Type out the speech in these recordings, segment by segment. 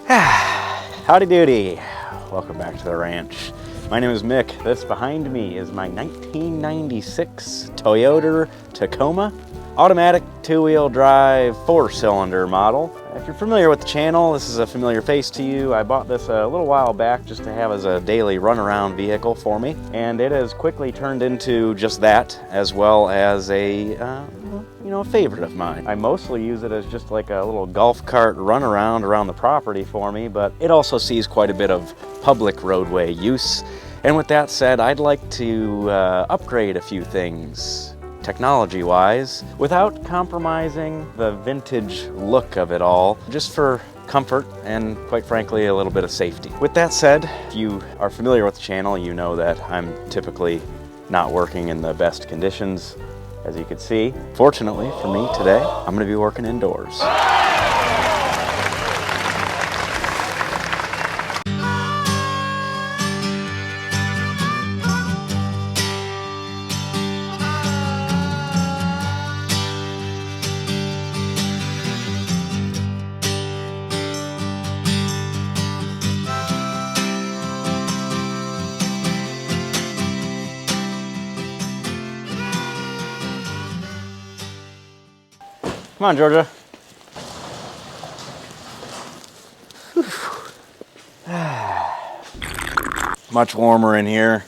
Howdy doody. Welcome back to the ranch. My name is Mick. This behind me is my 1996 Toyota Tacoma. Automatic two-wheel drive, 4-cylinder model. If you're familiar with the channel, this is a familiar face to you. I bought this a little while back just to have as a daily runaround vehicle for me. And it has quickly turned into just that, as well as a favorite of mine. I mostly use it as just like a little golf cart runaround around the property for me, but it also sees quite a bit of public roadway use. And with that said, I'd like to upgrade a few things technology-wise without compromising the vintage look of it all, just for comfort and, quite frankly, a little bit of safety. With that said, if you are familiar with the channel, you know that I'm typically not working in the best conditions, as you can see. Fortunately for me today, I'm going to be working indoors. Come on, Georgia. Much warmer in here.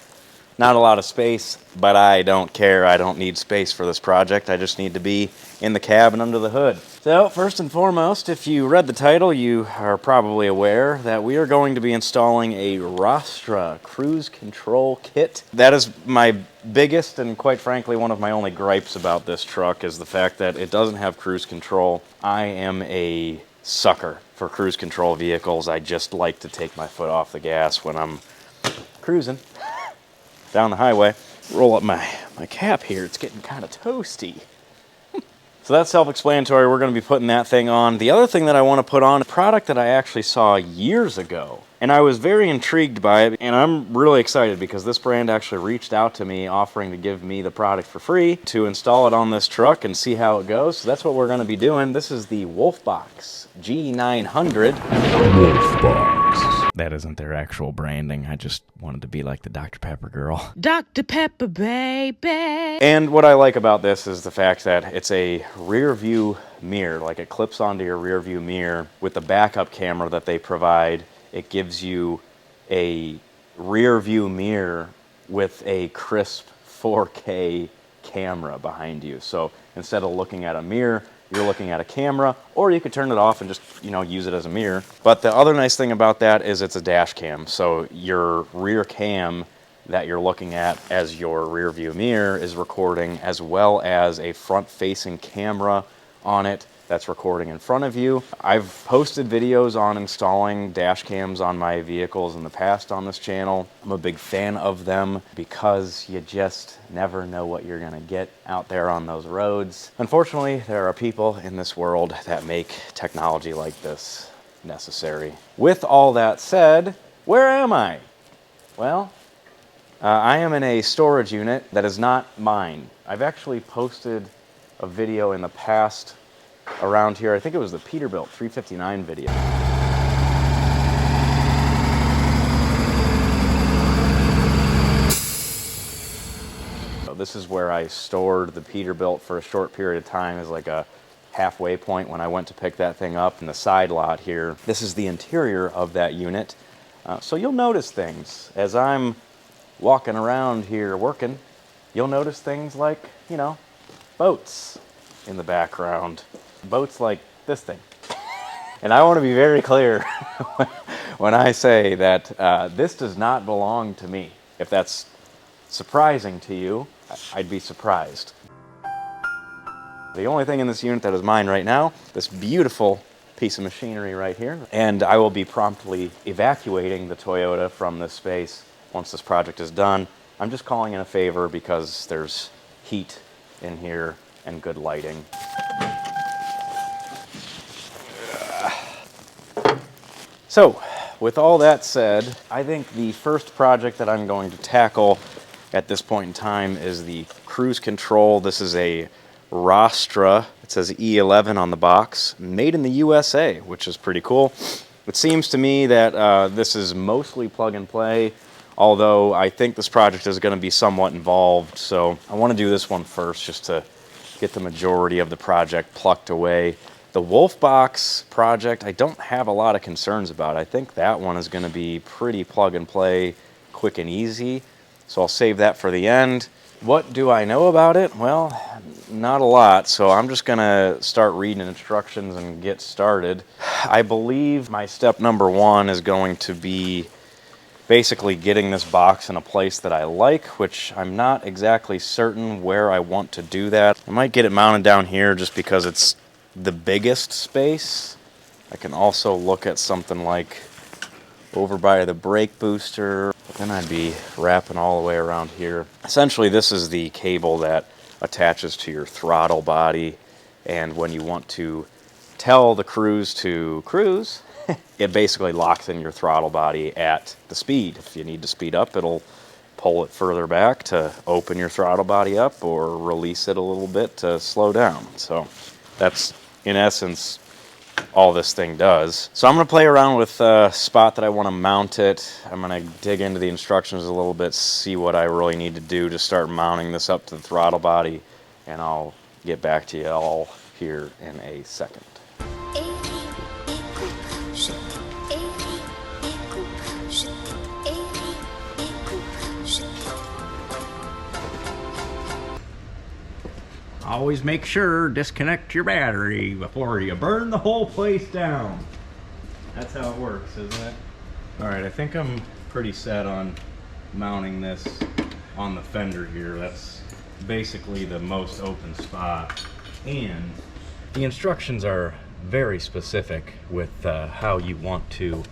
Not a lot of space, but I don't care. I don't need space for this project. I just need to be in the cab and under the hood. So, first and foremost, if you read the title, you are probably aware that we are going to be installing a Rostra cruise control kit. That is my biggest and, quite frankly, one of my only gripes about this truck is the fact that it doesn't have cruise control. I am a sucker for cruise control vehicles. I just like to take my foot off the gas when I'm cruising down the highway. Roll up my cap here. It's getting kind of toasty. So that's self-explanatory. We're going to be putting that thing on. The other thing that I want to put on, a product that I actually saw years ago, and I was very intrigued by it, and I'm really excited because this brand actually reached out to me offering to give me the product for free to install it on this truck and see how it goes. So that's what we're going to be doing. This is the Wolfbox G900. Wolfbox. That isn't their actual branding. I just wanted to be like the Dr. Pepper girl. Dr. Pepper, baby. And what I like about this is the fact that it's a rear view mirror. Like, it clips onto your rear view mirror with the backup camera that they provide. It gives you a rear view mirror with a crisp 4K camera behind you. So instead of looking at a mirror, you're looking at a camera, or you could turn it off and just, use it as a mirror. But the other nice thing about that is it's a dash cam. So your rear cam that you're looking at as your rear view mirror is recording, as well as a front-facing camera on it that's recording in front of you. I've posted videos on installing dash cams on my vehicles in the past on this channel. I'm a big fan of them because you just never know what you're gonna get out there on those roads. Unfortunately, there are people in this world that make technology like this necessary. With all that said, where am I? Well, I am in a storage unit that is not mine. I've actually posted a video in the past around here. I think it was the Peterbilt 359 video. So this is where I stored the Peterbilt for a short period of time as like a halfway point when I went to pick that thing up in the side lot here. This is the interior of that unit. So you'll notice things as I'm walking around here working. You'll notice things like, boats in the background. Boats like this thing. And I want to be very clear when I say that this does not belong to me. If that's surprising to you, I'd be surprised. The only thing in this unit that is mine right now, this beautiful piece of machinery right here, and I will be promptly evacuating the Toyota from this space once this project is done. I'm just calling in a favor because there's heat in here and good lighting. So, with all that said, I think the first project that I'm going to tackle at this point in time is the cruise control. This is a Rostra. It says E11 on the box, made in the USA, which is pretty cool. It seems to me that this is mostly plug and play, although I think this project is going to be somewhat involved. So I want to do this one first just to get the majority of the project plucked away. The Wolfbox project, I don't have a lot of concerns about. I think that one is going to be pretty plug and play, quick and easy. So I'll save that for the end. What do I know about it? Well, not a lot, so I'm just gonna start reading instructions and get started. I believe my step number one is going to be basically getting this box in a place that I like, which I'm not exactly certain where I want to do that. I might get it mounted down here just because it's the biggest space. I can also look at something like over by the brake booster, but then I'd be wrapping all the way around here. Essentially, this is the cable that attaches to your throttle body, and when you want to tell the cruise to cruise, it basically locks in your throttle body at the speed. If you need to speed up, it'll pull it further back to open your throttle body up or release it a little bit to slow down. So that's, in essence, all this thing does. So I'm going to play around with the spot that I want to mount it. I'm going to dig into the instructions a little bit, see what I really need to do to start mounting this up to the throttle body, and I'll get back to you all here in a second. Always make sure disconnect your battery before you burn the whole place down. That's how it works, isn't it? All right, I think I'm pretty set on mounting this on the fender here. That's basically the most open spot. And the instructions are very specific with how you want to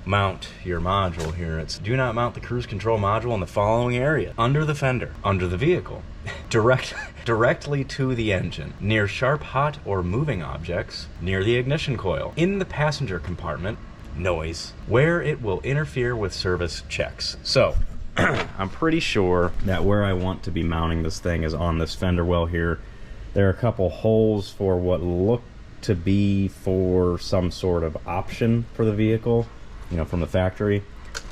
mount your module here. It's do not mount the cruise control module in the following area: under the fender, under the vehicle, directly to the engine, near sharp, hot, or moving objects, near the ignition coil, in the passenger compartment, noise, where it will interfere with service checks. So I'm pretty sure that where I want to be mounting this thing is on this fender well here. There are a couple holes for what look to be for some sort of option for the vehicle, you know, from the factory.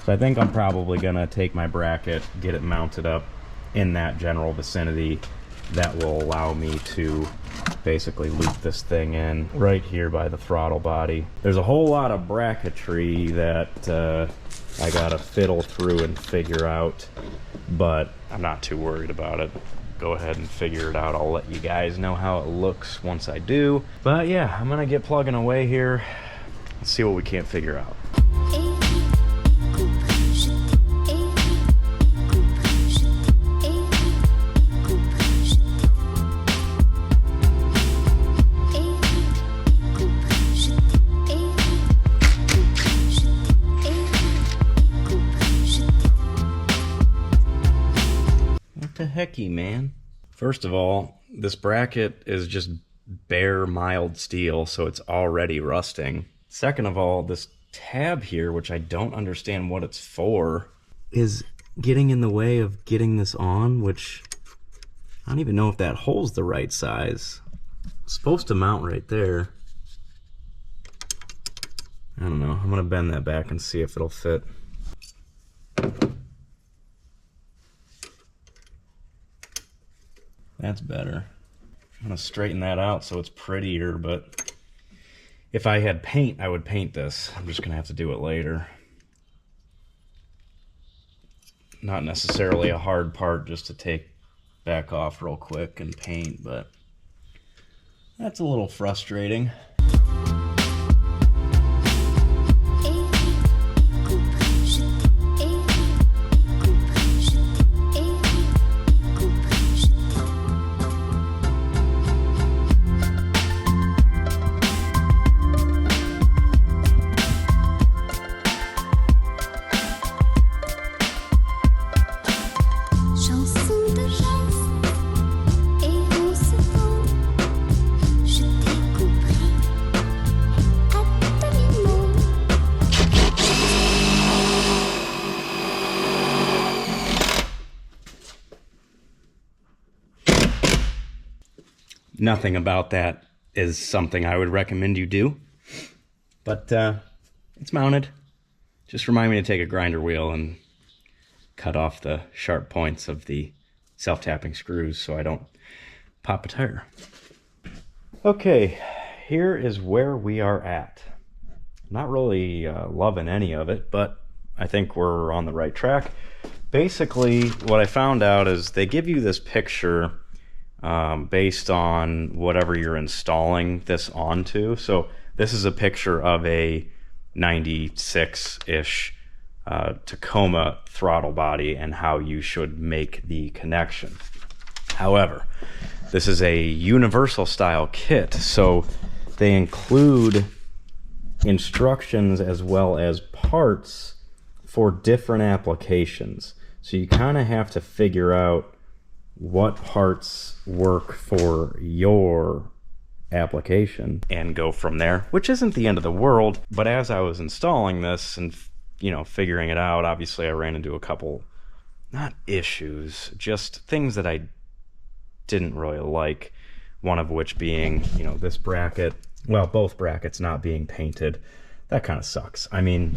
So I think I'm probably gonna take my bracket, get it mounted up in that general vicinity. That will allow me to basically loop this thing in right here by the throttle body. There's a whole lot of bracketry that I gotta fiddle through and figure out, but I'm not too worried about it. Go ahead and figure it out. I'll let you guys know how it looks once I do. But yeah, I'm gonna get plugging away here. Let's see what we can't figure out. Hecky, man. First of all, this bracket is just bare mild steel, so it's already rusting. Second of all, this tab here, which I don't understand what it's for, is getting in the way of getting this on, which I don't even know if that hole's the right size. It's supposed to mount right there. I don't know. I'm gonna bend that back and see if it'll fit. That's better. I'm gonna straighten that out so it's prettier, but if I had paint, I would paint this. I'm just gonna have to do it later. Not necessarily a hard part just to take back off real quick and paint, but that's a little frustrating. Nothing about that is something I would recommend you do, but it's mounted. Just remind me to take a grinder wheel and cut off the sharp points of the self-tapping screws so I don't pop a tire. Okay, here is where we are at. Not really loving any of it, but I think we're on the right track. Basically, what I found out is they give you this picture based on whatever you're installing this onto. So this is a picture of a 96-ish Tacoma throttle body and how you should make the connection. However, this is a universal style kit, so they include instructions as well as parts for different applications. So you kind of have to figure out what parts work for your application and go from there, which isn't the end of the world. But as I was installing this and, you know, figuring it out, obviously I ran into a couple, not issues, just things that I didn't really like. One of which being, you know, this bracket, well, both brackets not being painted. That kind of sucks. I mean,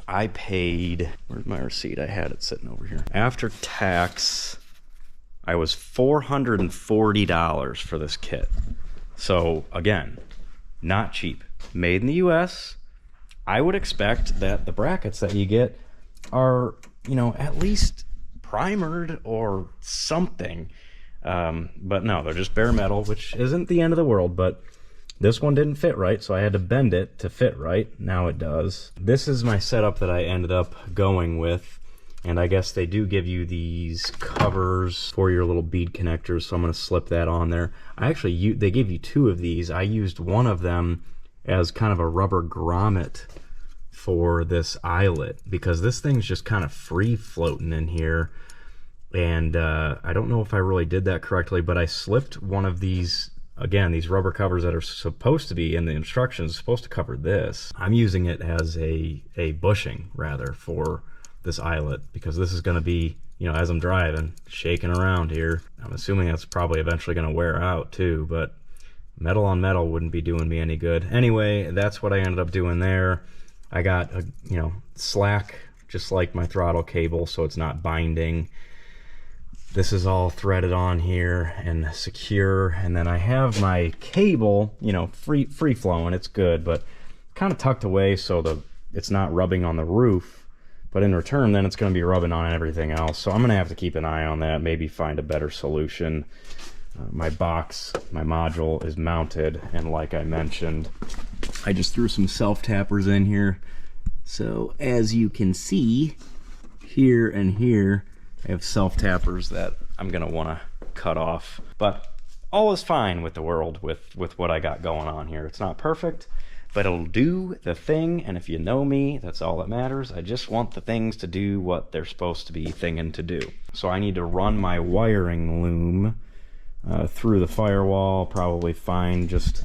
I paid, where's my receipt? I had it sitting over here. After tax, I was $440 for this kit. So again, not cheap. Made in the US. I would expect that the brackets that you get are, you know, at least primered or something. But no, they're just bare metal, which isn't the end of the world, but this one didn't fit right, so I had to bend it to fit right. Now it does. This is my setup that I ended up going with, and I guess they do give you these covers for your little bead connectors, so I'm going to slip that on there. They gave you two of these. I used one of them as kind of a rubber grommet for this eyelet, because this thing's just kind of free floating in here. And I don't know if I really did that correctly, but I slipped one of these, again, these rubber covers that are supposed to be in the instructions, supposed to cover this. I'm using it as a bushing, rather, for this eyelet, because this is going to be, you know, as I'm driving, shaking around here. I'm assuming that's probably eventually going to wear out too, but metal on metal wouldn't be doing me any good. Anyway, that's what I ended up doing there. I got a, you know, slack, just like my throttle cable, so it's not binding. This is all threaded on here and secure, and then I have my cable, you know, free flowing. It's good, but kind of tucked away so it's not rubbing on the roof. But in return, then it's going to be rubbing on everything else. So I'm going to have to keep an eye on that, maybe find a better solution. My box, my module is mounted, and like I mentioned, I just threw some self-tappers in here. So as you can see, here and here, I have self-tappers that I'm going to want to cut off. But all is fine with the world with what I got going on here. It's not perfect, but it'll do the thing. And if you know me, that's all that matters. I just want the things to do what they're supposed to be thinging to do. So I need to run my wiring loom through the firewall, probably find just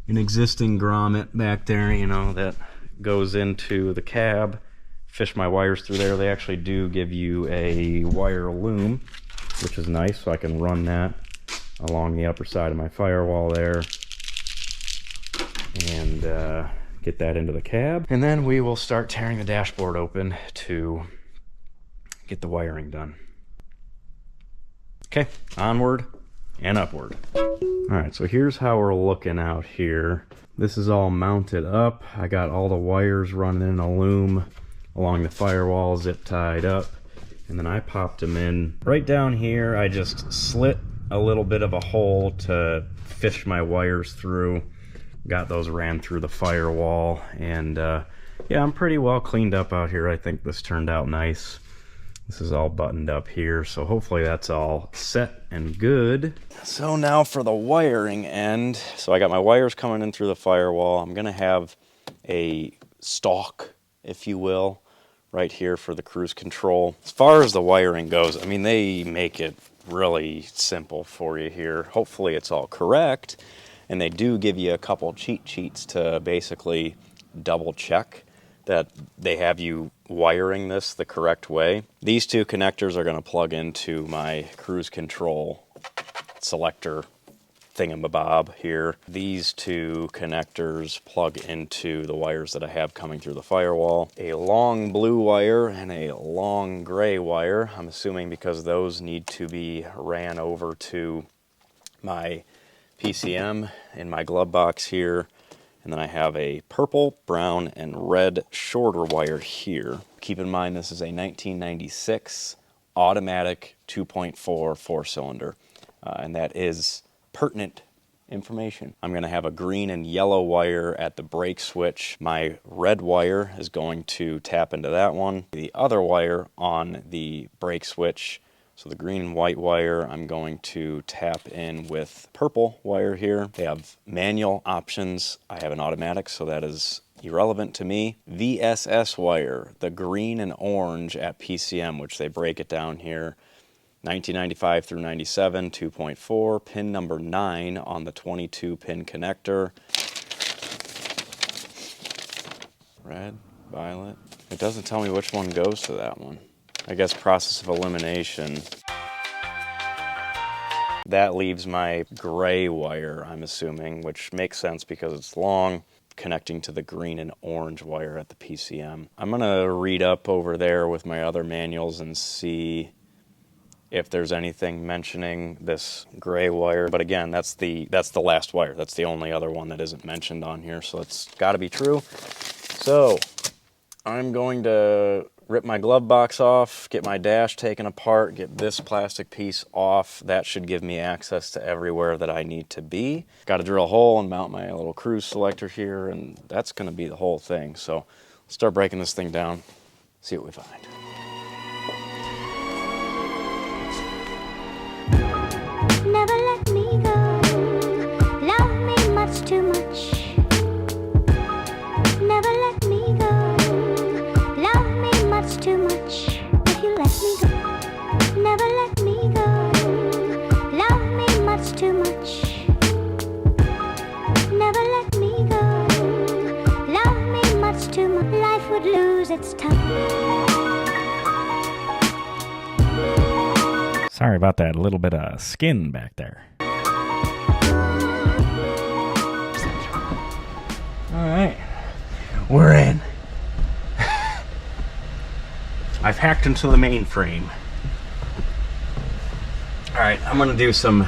an existing grommet back there, you know, that goes into the cab. Fish my wires through there. They actually do give you a wire loom, which is nice, so I can run that along the upper side of my firewall there and get that into the cab. And then we will start tearing the dashboard open to get the wiring done. Okay, onward and upward. All right, so here's how we're looking out here. This is all mounted up. I got all the wires running in a loom along the firewall, zip tied up, and then I popped them in. Right down here, I just slit a little bit of a hole to fish my wires through. Got those ran through the firewall, and yeah, I'm pretty well cleaned up out here. I think this turned out nice. This is all buttoned up here, so hopefully that's all set and good. So now for the wiring end. So I got my wires coming in through the firewall. I'm gonna have a stalk, if you will, right here for the cruise control. As far as the wiring goes, I mean, they make it really simple for you here. Hopefully it's all correct, and they do give you a couple cheat sheets to basically double check that they have you wiring this the correct way. These two connectors are going to plug into my cruise control selector thingamabob here. These two connectors plug into the wires that I have coming through the firewall. A long blue wire and a long gray wire. I'm assuming because those need to be ran over to my PCM in my glove box here. And then I have a purple, brown, and red shorter wire here. Keep in mind this is a 1996 automatic 2.4 4-cylinder. And that is pertinent information. I'm going to have a green and yellow wire at the brake switch. My red wire is going to tap into that one. The other wire on the brake switch, so the green and white wire, I'm going to tap in with purple wire here. They have manual options. I have an automatic, so that is irrelevant to me. VSS wire, the green and orange at PCM, which they break it down here. 1995 through 97, 2.4, pin number 9 on the 22-pin connector. Red, violet. It doesn't tell me which one goes to that one. I guess process of elimination. That leaves my gray wire, I'm assuming, which makes sense because it's long, connecting to the green and orange wire at the PCM. I'm gonna read up over there with my other manuals and see if there's anything mentioning this gray wire. But again, that's the last wire. That's the only other one that isn't mentioned on here, so it's gotta be true. So I'm going to rip my glove box off, get my dash taken apart, get this plastic piece off. That should give me access to everywhere that I need to be. Got to drill a hole and mount my little cruise selector here, and that's going to be the whole thing. So let's start breaking this thing down, see what we find. Never let me go, love me much too much. Never let me go, love me much too much. If you let me go, never let me go, love me much too much. Never let me go, love me much too much. Life would lose its touch. Sorry about that little bit of skin back there. All right, we're in. I've hacked into the mainframe. All right, I'm gonna do some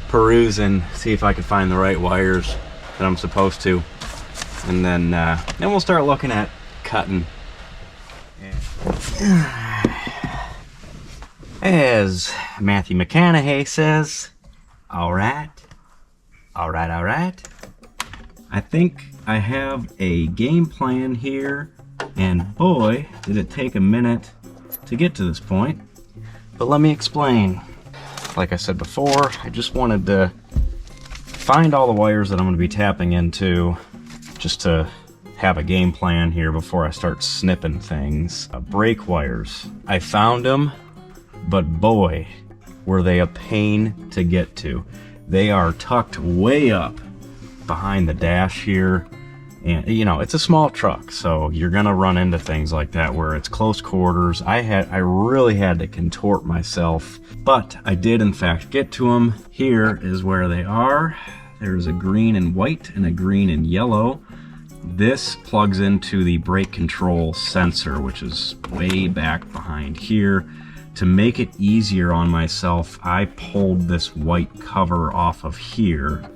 perusing, see if I can find the right wires that I'm supposed to, and then we'll start looking at cutting. As Matthew McConaughey says, all right. I think I have a game plan here, and boy, did it take a minute to get to this point. But let me explain. Like I said before, I just wanted to find all the wires that I'm going to be tapping into, just to have a game plan here before I start snipping things. Brake wires. I found them. But boy, were they a pain to get to. They are tucked way up behind the dash here. And you know, it's a small truck, so you're gonna run into things like that where it's close quarters. I really had to contort myself, but I did in fact get to them. Here is where they are. There's a green and white and a green and yellow. This plugs into the brake control sensor, which is way back behind here. To make it easier on myself, I pulled this white cover off of here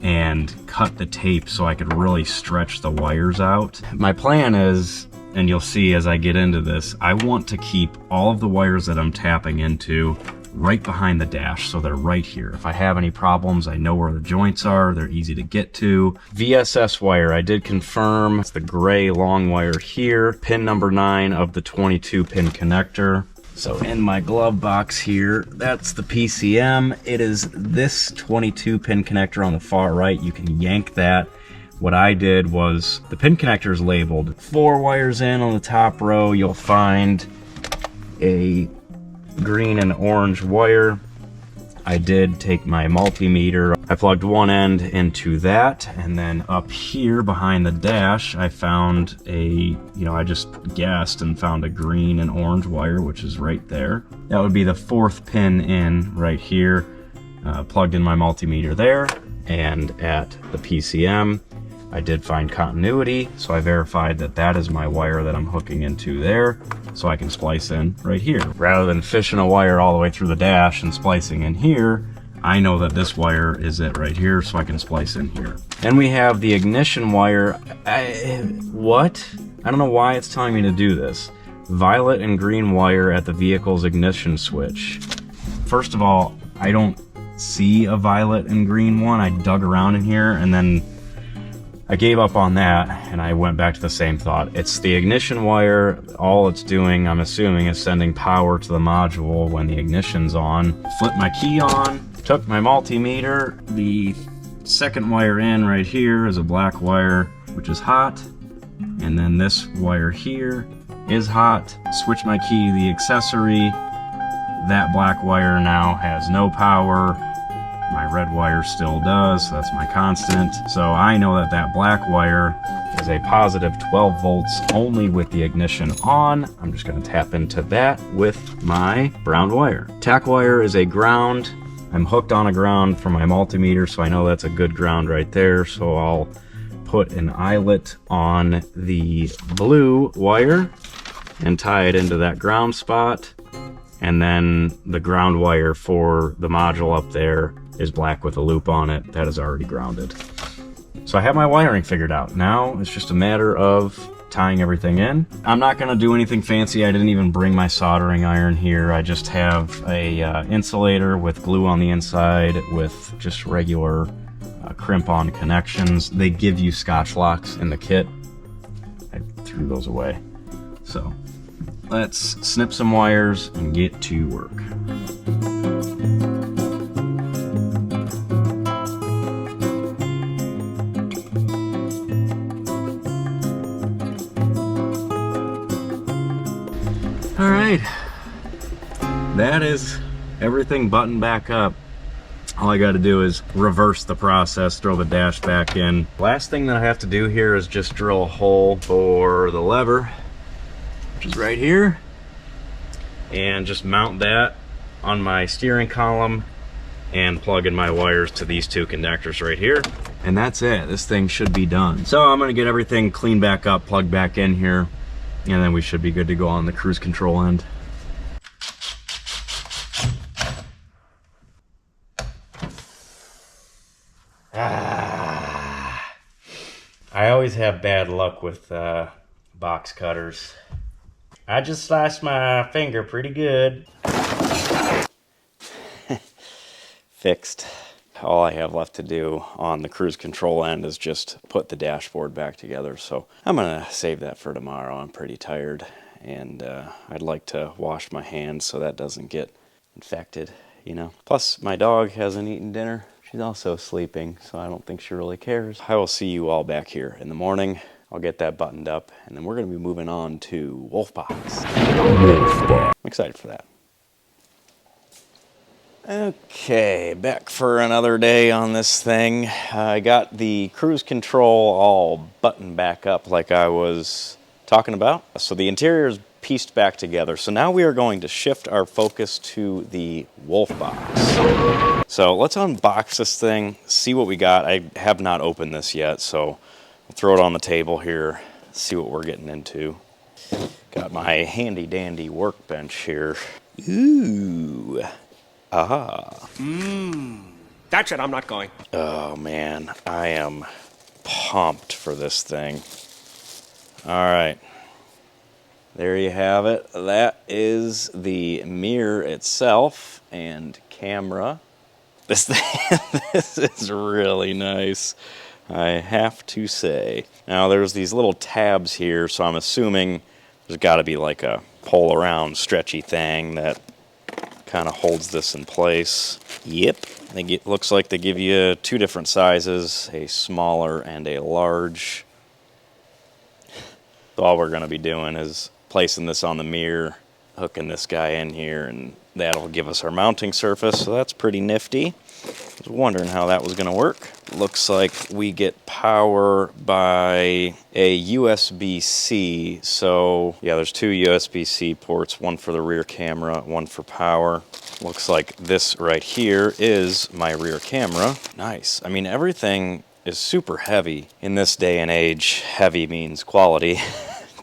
and cut the tape so I could really stretch the wires out. My plan is, and you'll see as I get into this, I want to keep all of the wires that I'm tapping into right behind the dash, so they're right here. If I have any problems, I know where the joints are, they're easy to get to. VSS wire, I did confirm, it's the gray long wire here, pin number 9 of the 22-pin connector. So in my glove box here, that's the PCM. It is this 22-pin connector on the far right. You can yank that. What I did was, the pin connector is labeled. 4 wires in on the top row, you'll find a green and orange wire. I did take my multimeter. I plugged one end into that, and then up here behind the dash, I found I just guessed and found a green and orange wire, which is right there. That would be the 4th pin in right here. plugged in my multimeter there, and at the PCM, I did find continuity, so I verified that that is my wire that I'm hooking into there, so I can splice in right here. Rather than fishing a wire all the way through the dash and splicing in here, I know that this wire is it right here, so I can splice in here. Then we have the ignition wire. What? I don't know why it's telling me to do this. Violet and green wire at the vehicle's ignition switch. First of all, I don't see a violet and green one. I dug around in here and then I gave up on that and I went back to the same thought. It's the ignition wire. All it's doing, I'm assuming, is sending power to the module when the ignition's on. Flip my key on, took my multimeter. The second wire in right here is a black wire, which is hot. And then this wire here is hot. Switch my key to the accessory. That black wire now has no power. My red wire still does, so that's my constant. So I know that that black wire is a positive 12 volts only with the ignition on. I'm just gonna tap into that with my brown wire. Tack wire is a ground. I'm hooked on a ground for my multimeter, so I know that's a good ground right there. So I'll put an eyelet on the blue wire and tie it into that ground spot. And then the ground wire for the module up there is black with a loop on it. That is already grounded. So I have my wiring figured out. Now it's just a matter of tying everything in. I'm not gonna do anything fancy. I didn't even bring my soldering iron here. I just have a insulator with glue on the inside with just regular crimp-on connections. They give you Scotch locks in the kit. I threw those away. So let's snip some wires and get to work. All right, that is everything buttoned back up. All I got to do is reverse the process, throw the dash back in. Last thing that I have to do here is just drill a hole for the lever, which is right here, and just mount that on my steering column and plug in my wires to these two connectors right here. And that's it. This thing should be done. So I'm gonna get everything cleaned back up, plugged back in here, and then we should be good to go on the cruise control end. I always have bad luck with box cutters. I just sliced my finger pretty good. Fixed. All I have left to do on the cruise control end is just put the dashboard back together. So I'm gonna save that for tomorrow. I'm pretty tired and I'd like to wash my hands so that doesn't get infected, you know. Plus my dog hasn't eaten dinner. She's also sleeping, so I don't think she really cares. I will see you all back here in the morning. I'll get that buttoned up, and then we're gonna be moving on to Wolfbox. I'm excited for that. Okay, back for another day on this thing. I got the cruise control all buttoned back up like I was talking about. So the interior is pieced back together. So now we are going to shift our focus to the Wolfbox. So let's unbox this thing, see what we got. I have not opened this yet, so I'll throw it on the table here, see what we're getting into. Got my handy dandy workbench here. Ooh. Aha. That's it, I'm not going. Oh man, I am pumped for this thing. All right. There you have it. That is the mirror itself and camera. This thing, this is really nice, I have to say. Now there's these little tabs here, so I'm assuming there's got to be like a pull around stretchy thing that kind of holds this in place. Yep, looks like they give you two different sizes, a smaller and a large. So all we're going to be doing is placing this on the mirror, hooking this guy in here, and that'll give us our mounting surface, so that's pretty nifty. I was wondering how that was going to work. looks like we get power by a USB-C. So yeah, there's two USB-C ports, one for the rear camera, one for power. Looks like this right here is my rear camera. Nice. I mean, everything is super heavy. In this day and age, heavy means quality.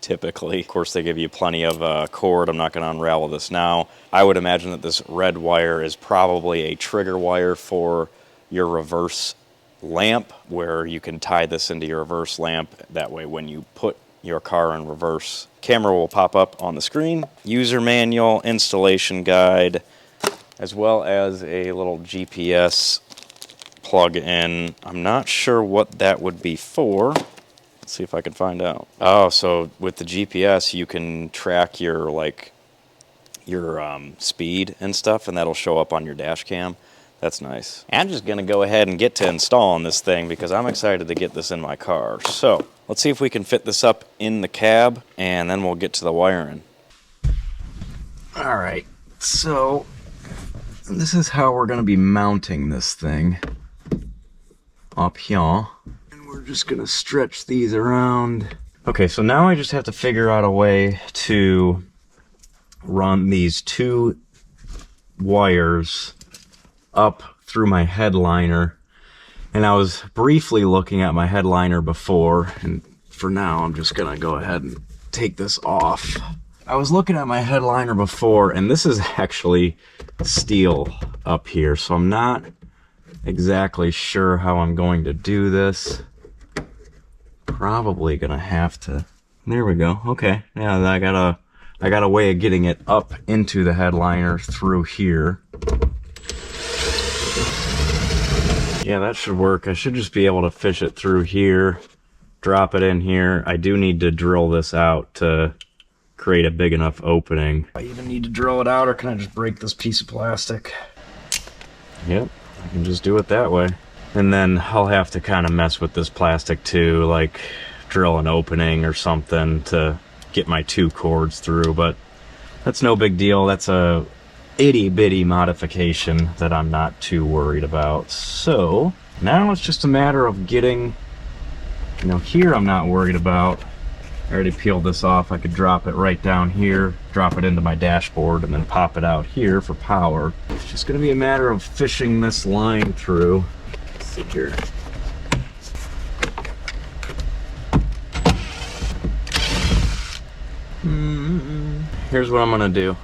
Typically. Of course, they give you plenty of cord. I'm not going to unravel this now. I would imagine that this red wire is probably a trigger wire for your reverse lamp, where you can tie this into your reverse lamp. That way, when you put your car in reverse, camera will pop up on the screen. User manual, installation guide, as well as a little GPS plug-in. I'm not sure what that would be for. Let's see if I can find out. Oh, so with the GPS, you can track your speed and stuff, and that'll show up on your dash cam. That's nice. I'm just gonna go ahead and get to installing this thing because I'm excited to get this in my car. So let's see if we can fit this up in the cab, and then we'll get to the wiring. All right, so this is how we're gonna be mounting this thing up here. We're just gonna stretch these around. Okay, so now I just have to figure out a way to run these two wires up through my headliner. And I was briefly looking at my headliner before, and for now I'm just gonna go ahead and take this off. I was looking at my headliner before, and this is actually steel up here, so I'm not exactly sure how I'm going to do this. Probably gonna have to. There we go. Okay. Yeah, I got a way of getting it up into the headliner through here. Yeah, that should work. I should just be able to fish it through here, drop it in here. I do need to drill this out to create a big enough opening. I even need to drill it out, or can I just break this piece of plastic? Yep, I can just do it that way. And then I'll have to kind of mess with this plastic too, like drill an opening or something to get my two cords through, but that's no big deal. That's a itty bitty modification that I'm not too worried about. So now it's just a matter of getting, you know, here I'm not worried about. I already peeled this off. I could drop it right down here, drop it into my dashboard, and then pop it out here for power. It's just gonna be a matter of fishing this line through. Here. Here's what I'm gonna do.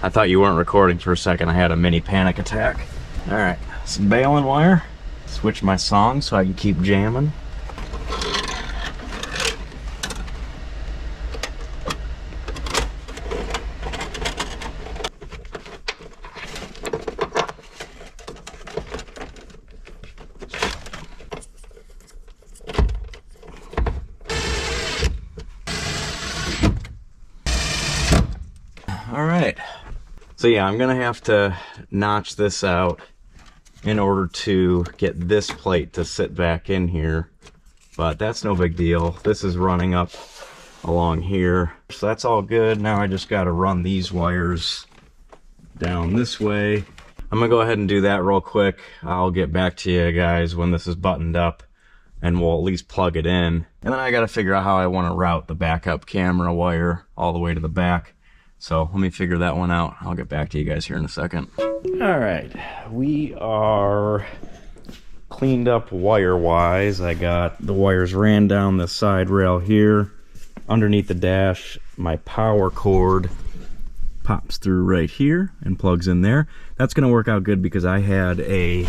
I thought you weren't recording for a second. I had a mini panic attack. All right, some baling wire. Switch my song so I can keep jamming. Alright, so yeah, I'm gonna have to notch this out in order to get this plate to sit back in here, but that's no big deal. This is running up along here, so that's all good. Now I just gotta run these wires down this way. I'm gonna go ahead and do that real quick. I'll get back to you guys when this is buttoned up, and we'll at least plug it in. And then I gotta figure out how I want to route the backup camera wire all the way to the back. So let me figure that one out. I'll get back to you guys here in a second. All right, we are cleaned up wire-wise. I got the wires ran down the side rail here. Underneath the dash, my power cord pops through right here and plugs in there. That's gonna work out good because I had a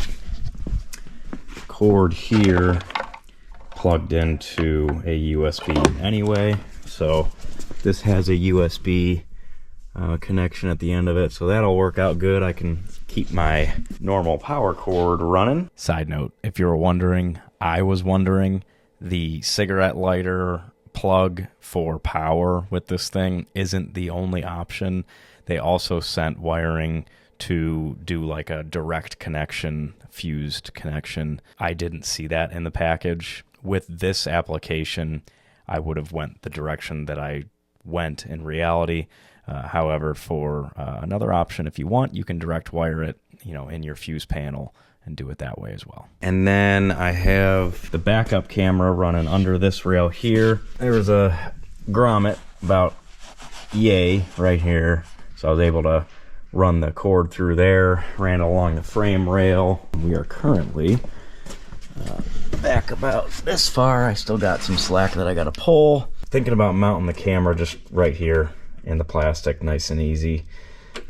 cord here plugged into a USB anyway. So this has a USB connection at the end of it, so that'll work out good. I can keep my normal power cord running. Side note, if you were wondering, I was wondering, the cigarette lighter plug for power with this thing isn't the only option. They also sent wiring to do like a direct connection, fused connection. I didn't see that in the package. With this application, I would have went the direction that I went in reality. However, for another option, if you want, you can direct wire it, you know, in your fuse panel and do it that way as well. And then I have the backup camera running under this rail here. There was a grommet about yay right here, so I was able to run the cord through there, ran along the frame rail. We are currently back about this far. I still got some slack that I gotta pull. Thinking about mounting the camera just right here in the plastic, nice and easy.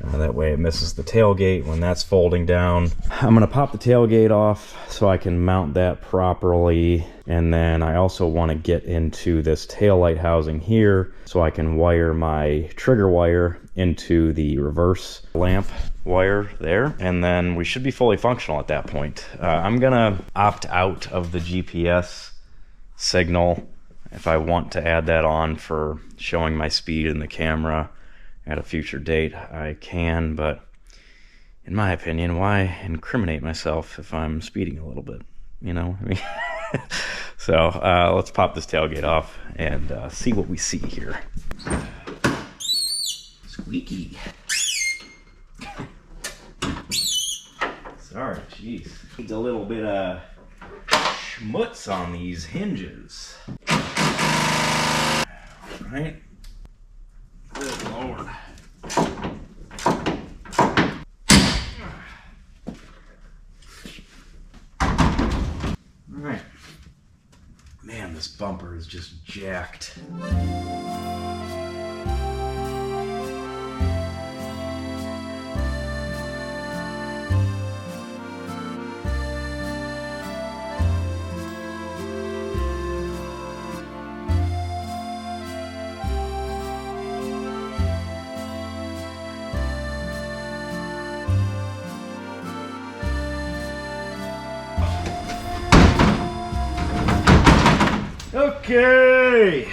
That way it misses the tailgate when that's folding down. I'm gonna pop the tailgate off so I can mount that properly. And then I also want to get into this taillight housing here so I can wire my trigger wire into the reverse lamp wire there. And then we should be fully functional at that point. I'm gonna opt out of the GPS signal. If I want to add that on for showing my speed in the camera at a future date, I can, but in my opinion, why incriminate myself if I'm speeding a little bit, you know? I mean, so let's pop this tailgate off and see what we see here. Squeaky. Sorry, jeez. Needs a little bit of schmutz on these hinges. All right. Good Lord. All right. Man, this bumper is just jacked. Okay,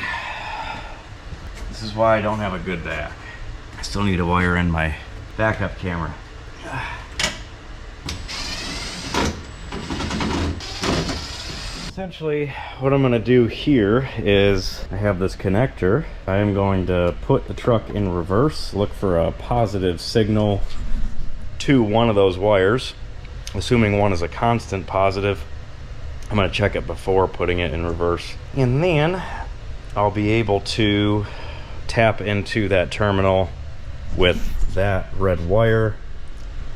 this is why I don't have a good back. I still need to wire in my backup camera. Essentially, what I'm gonna do here is I have this connector. I am going to put the truck in reverse, look for a positive signal to one of those wires, assuming one is a constant positive. I'm going to check it before putting it in reverse. And then I'll be able to tap into that terminal with that red wire.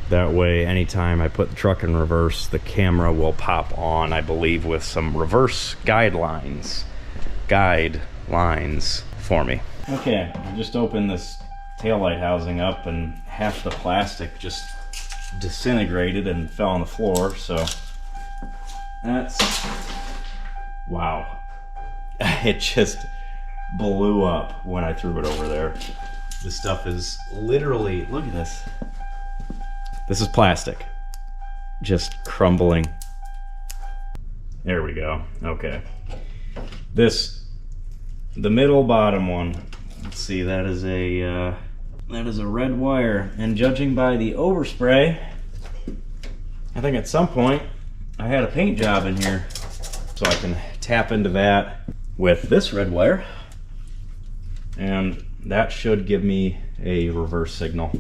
That way, anytime I put the truck in reverse, the camera will pop on, I believe, with some reverse guidelines for me. Okay, I just opened this taillight housing up and half the plastic just disintegrated and fell on the floor, so that's, wow. It just blew up when I threw it over there. This stuff is literally, look at this. This is plastic, just crumbling. There we go, okay. The middle bottom one, let's see, that is a red wire. And judging by the overspray, I think at some point, I had a paint job in here, so I can tap into that with this red wire, and that should give me a reverse signal.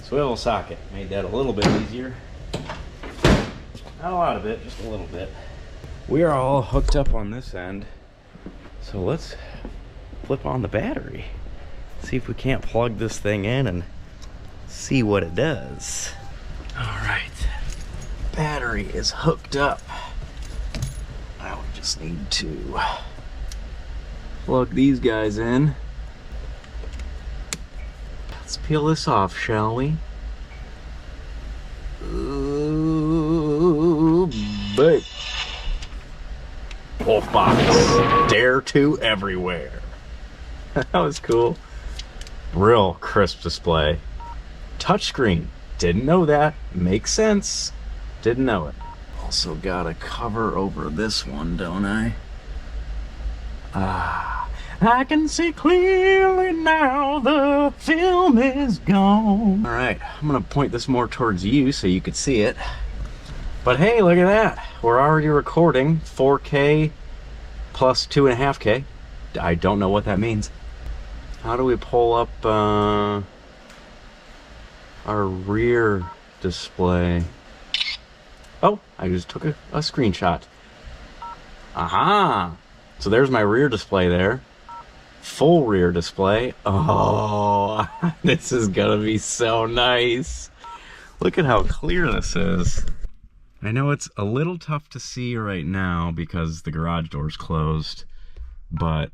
Swivel socket made that a little bit easier. Not a lot of it, just a little bit. We are all hooked up on this end, so let's flip on the battery. See if we can't plug this thing in and see what it does. All right, battery is hooked up. Now we just need to plug these guys in. Let's peel this off, shall we? Ooh, babe. Wolfbox, dare to everywhere. That was cool. Real crisp display. Touchscreen, didn't know that. Makes sense. Didn't know it. Also got a cover over this one, don't I? I can see clearly now the film is gone. All right, I'm gonna point this more towards you so you could see it. But hey, look at that. We're already recording 4K plus 2.5K. I don't know what that means. How do we pull up, our rear display. Oh, I just took a screenshot. Aha! So there's my rear display there. Full rear display. Oh, this is gonna be so nice. Look at how clear this is. I know it's a little tough to see right now because the garage door's closed, but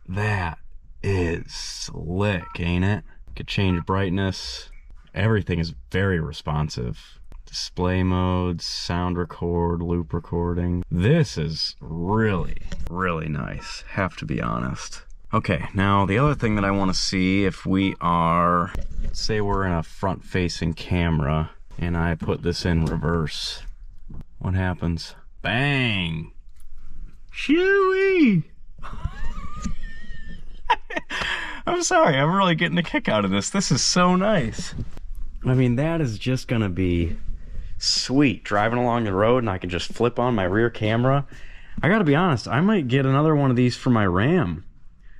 that is slick, ain't it? Could change brightness. Everything is very responsive. Display modes, sound record, loop recording. This is really, really nice, have to be honest. Okay, now the other thing that I want to see, if we are, let's say we're in a front-facing camera and I put this in reverse. What happens? Bang! Shooey! I'm sorry, I'm really getting a kick out of this. This is so nice. I mean, that is just gonna be sweet. Driving along the road and I can just flip on my rear camera. I gotta be honest, I might get another one of these for my Ram.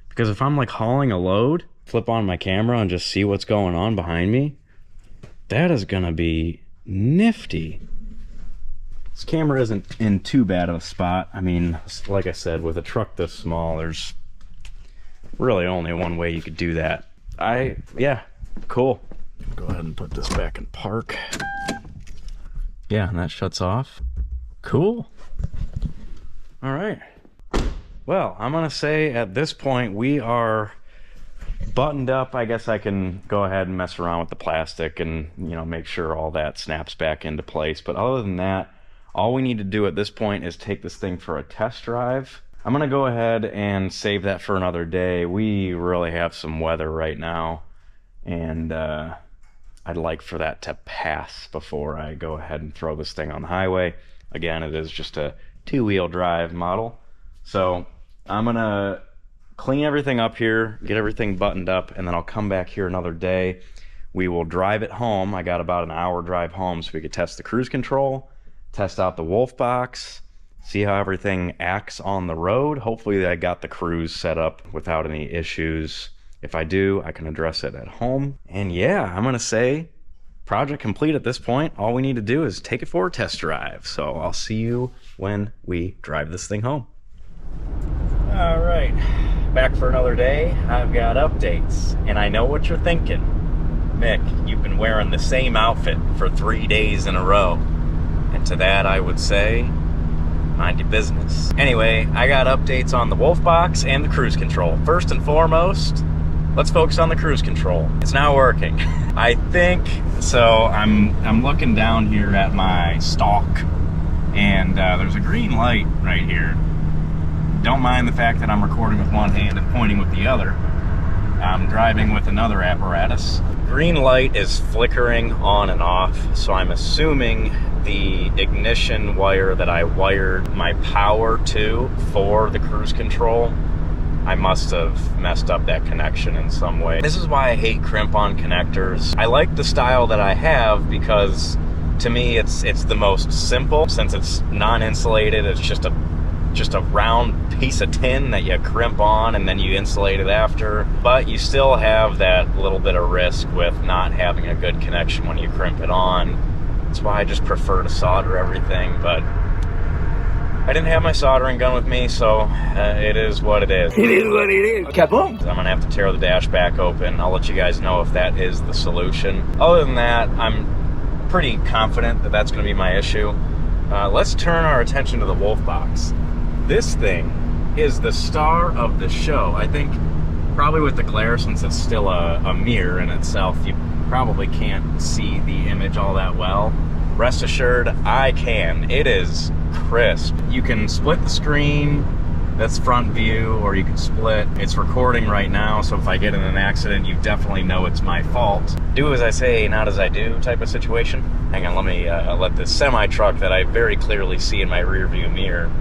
Because if I'm like hauling a load, flip on my camera and just see what's going on behind me, that is gonna be nifty. This camera isn't in too bad of a spot. I mean, like I said, with a truck this small, there's really only one way you could do that. Yeah, cool. Go ahead and put this back in park. Yeah, and that shuts off. Cool. All right. Well, I'm gonna say at this point we are buttoned up. I guess I can go ahead and mess around with the plastic and, you know, make sure all that snaps back into place. But other than that, all we need to do at this point is take this thing for a test drive. I'm gonna go ahead and save that for another day. We really have some weather right now, and I'd like for that to pass before I go ahead and throw this thing on the highway. Again, it is just a 2-wheel drive model. So I'm gonna clean everything up here, get everything buttoned up, and then I'll come back here another day. We will drive it home. I got about an hour drive home so we could test the cruise control, test out the Wolfbox, see how everything acts on the road. Hopefully I got the cruise set up without any issues. If I do, I can address it at home. And yeah, I'm gonna say project complete at this point. All we need to do is take it for a test drive. So I'll see you when we drive this thing home. All right, back for another day. I've got updates, and I know what you're thinking. Mick, you've been wearing the same outfit for 3 days in a row. And to that I would say, mind your business. Anyway, I got updates on the Wolfbox and the cruise control. First and foremost, let's focus on the cruise control. It's now working. I think, so I'm looking down here at my stalk, and there's a green light right here. Don't mind the fact that I'm recording with one hand and pointing with the other. I'm driving with another apparatus. Green light is flickering on and off, so I'm assuming the ignition wire that I wired my power to for the cruise control, I must have messed up that connection in some way. This is why I hate crimp-on connectors. I like the style that I have because to me it's the most simple. Since it's non-insulated, it's just a round piece of tin that you crimp on and then you insulate it after. But you still have that little bit of risk with not having a good connection when you crimp it on. That's why I just prefer to solder everything, but I didn't have my soldering gun with me, so it is what it is. It is what it is. Kaboom! I'm gonna have to tear the dash back open. I'll let you guys know if that is the solution. Other than that, I'm pretty confident that that's gonna be my issue. Let's turn our attention to the Wolfbox. This thing is the star of the show. I think probably with the glare, since it's still a mirror in itself, you probably can't see the image all that well. Rest assured, I can. It is crisp. You can split the screen, that's front view, or you can split. It's recording right now, so if I get in an accident, you definitely know it's my fault. Do as I say, not as I do type of situation. Hang on, let me let this semi-truck that I very clearly see in my rear view mirror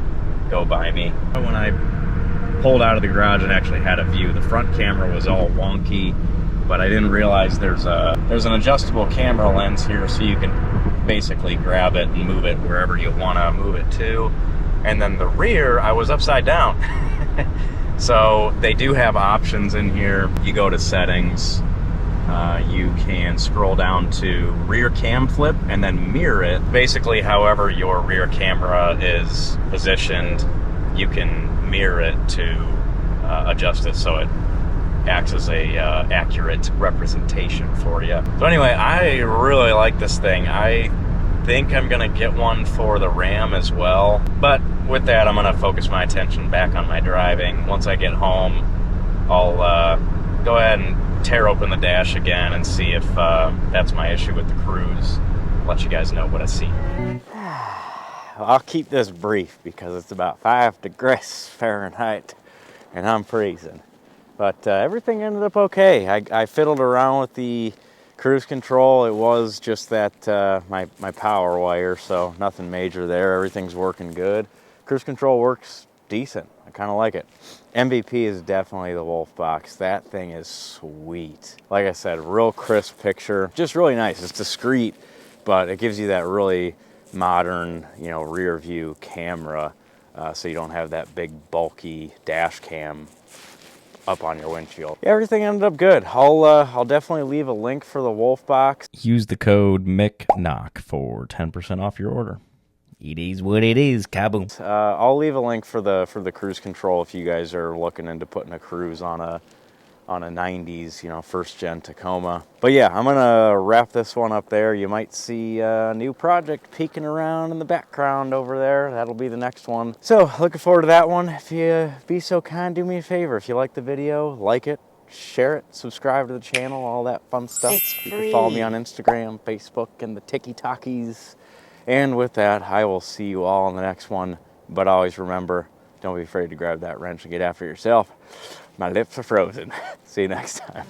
go by me. When I pulled out of the garage and actually had a view, the front camera was all wonky, but I didn't realize there's an adjustable camera lens here, so you can basically grab it and move it wherever you want to move it to. And then the rear, I was upside down. So they do have options in here. You go to settings, you can scroll down to rear cam flip and then mirror it. Basically, however your rear camera is positioned, you can mirror it to adjust it so it acts as a accurate representation for you. So anyway, I really like this thing. I think I'm gonna get one for the Ram as well, but with that I'm gonna focus my attention back on my driving. Once I get home, I'll go ahead and tear open the dash again and see if that's my issue with the cruise. Let you guys know what I see. I'll keep this brief because it's about 5 degrees Fahrenheit and I'm freezing. But everything ended up okay. I fiddled around with the cruise control. It was just that my power wire, so nothing major there. Everything's working good. Cruise control works decent. I kind of like it. MVP is definitely the Wolfbox. That thing is sweet. Like I said, real crisp picture. Just really nice. It's discreet, but it gives you that really modern, you know, rear view camera, so you don't have that big bulky dash cam up on your windshield. Yeah, everything ended up good. I'll definitely leave a link for the Wolfbox. Use the code Mick Nock for 10% off your order. It is what it is, kaboom. I'll leave a link for the cruise control if you guys are looking into putting a cruise on a 90s, you know, first gen Tacoma. But yeah, I'm gonna wrap this one up there. You might see a new project peeking around in the background over there. That'll be the next one. So looking forward to that one. If you be so kind, do me a favor. If you like the video, like it, share it, subscribe to the channel, all that fun stuff. It's You can follow me on Instagram, Facebook, and the TikTokies. And with that, I will see you all in the next one. But always remember, don't be afraid to grab that wrench and get after yourself. My lips are frozen. See you next time.